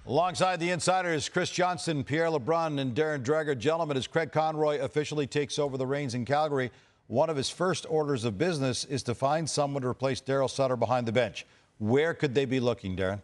Alongside the Insiders, Chris Johnston, Pierre LeBrun, and Darren Dreger. Gentlemen, as Craig Conroy officially takes over the reins in Calgary, one of his first orders of business is to find someone to replace Darryl Sutter behind the bench. Where could they be looking, Darren?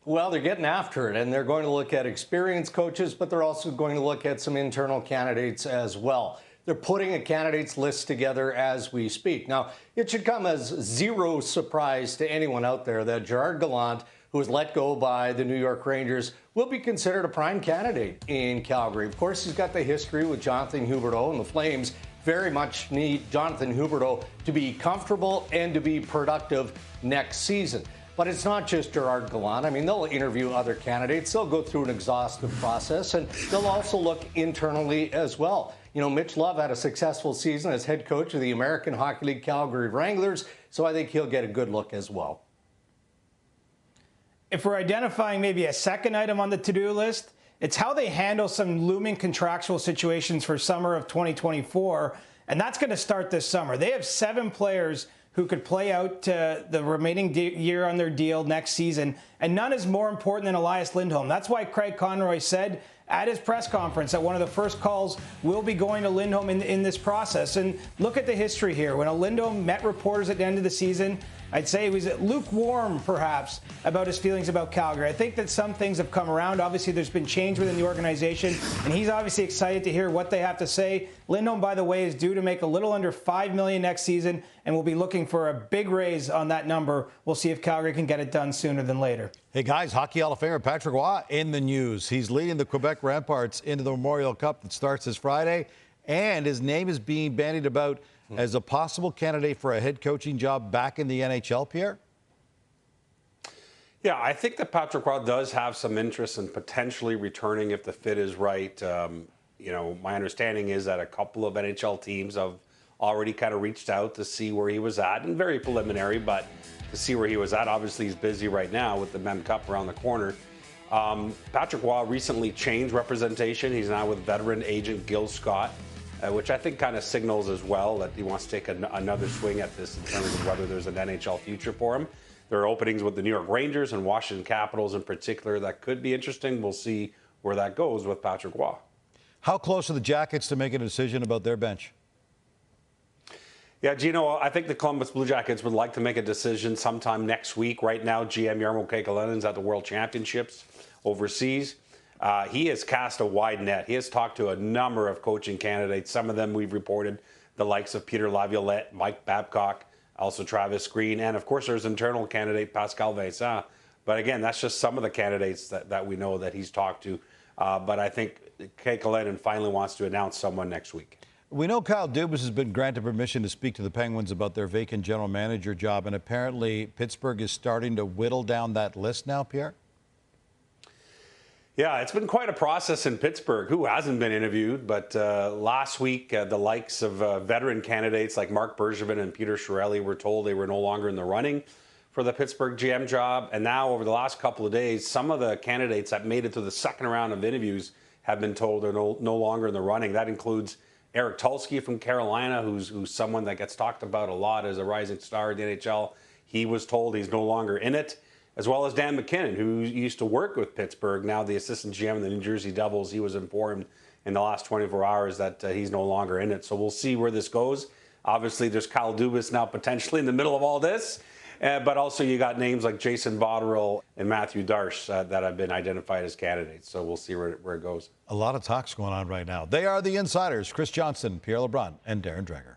Well, they're getting after it, and they're going to look at experienced coaches, but they're also going to look at some internal candidates as well. They're putting a candidates list together as we speak. Now, it should come as zero surprise to anyone out there that Gerard Gallant, who was let go by the New York Rangers, will be considered a prime candidate in Calgary. Of course, he's got the history with Jonathan Huberdeau, and the Flames very much need Jonathan Huberdeau to be comfortable and to be productive next season. But it's not just Gerard Gallant. I mean, they'll interview other candidates. They'll go through an exhaustive process, and they'll also look internally as well. You know, Mitch Love had a successful season as head coach of the American Hockey League Calgary Wranglers, so I think he'll get a good look as well. If we're identifying maybe a second item on the to-do list, it's how they handle some looming contractual situations for summer of 2024, and that's going to start this summer. They have 7 players who could play out the remaining year on their deal next season, and none is more important than Elias Lindholm. That's why Craig Conroy said at his press conference that one of the first calls will be going to Lindholm in this process. And look at the history here. When Lindholm met reporters at the end of the season, I'd say he was lukewarm, perhaps, about his feelings about Calgary. I think that some things have come around. Obviously, there's been change within the organization, and he's obviously excited to hear what they have to say. Lindholm, by the way, is due to make a little under $5 million next season, and we'll be looking for a big raise on that number. We'll see if Calgary can get it done sooner than later. Hey, guys, Hockey Hall of Famer Patrick Roy in the news. He's leading the Quebec Ramparts into the Memorial Cup that starts this Friday, and his name is being bandied about as a possible candidate for a head coaching job back in the NHL, Pierre? Yeah, I think that Patrick Roy does have some interest in potentially returning if the fit is right. You know, my understanding is that a couple of NHL teams have already kind of reached out to see where he was at, and very preliminary, but to see where he was at. Obviously, he's busy right now with the Mem Cup around the corner. Patrick Roy recently changed representation. He's now with veteran agent Gil Scott, which I think kind of signals as well that he wants to take another swing at this in terms of whether there's an NHL future for him. There are openings with the New York Rangers and Washington Capitals in particular that could be interesting. We'll see where that goes with Patrick Roy. How close are the Jackets to making a decision about their bench? Yeah, Gino, I think the Columbus Blue Jackets would like to make a decision sometime next week. Right now, GM Jarmo Kekalainen's at the World Championships overseas. He has cast a wide net. He has talked to a number of coaching candidates. Some of them we've reported, the likes of Peter Laviolette, Mike Babcock, also Travis Green, and of course there's internal candidate Pascal Vincent. But again, that's just some of the candidates that we know that he's talked to. But I think Kekalainen finally wants to announce someone next week. We know Kyle Dubas has been granted permission to speak to the Penguins about their vacant general manager job, and apparently Pittsburgh is starting to whittle down that list now, Pierre? Yeah, it's been quite a process in Pittsburgh. Who hasn't been interviewed? But last week, the likes of veteran candidates like Mark Bergevin and Peter Chiarelli were told they were no longer in the running for the Pittsburgh GM job. And now, over the last couple of days, some of the candidates that made it to the second round of interviews have been told they're no longer in the running. That includes Eric Tulsky from Carolina, who's someone that gets talked about a lot as a rising star in the NHL. He was told he's no longer in it. As well as Dan McKinnon, who used to work with Pittsburgh, now the assistant GM of the New Jersey Devils. He was informed in the last 24 hours that he's no longer in it. So we'll see where this goes. Obviously, there's Kyle Dubas now potentially in the middle of all this. But also you got names like Jason Botterill and Matthew Darche that have been identified as candidates. So we'll see where it goes. A lot of talks going on right now. They are the Insiders, Chris Johnston, Pierre LeBrun, and Darren Dreger.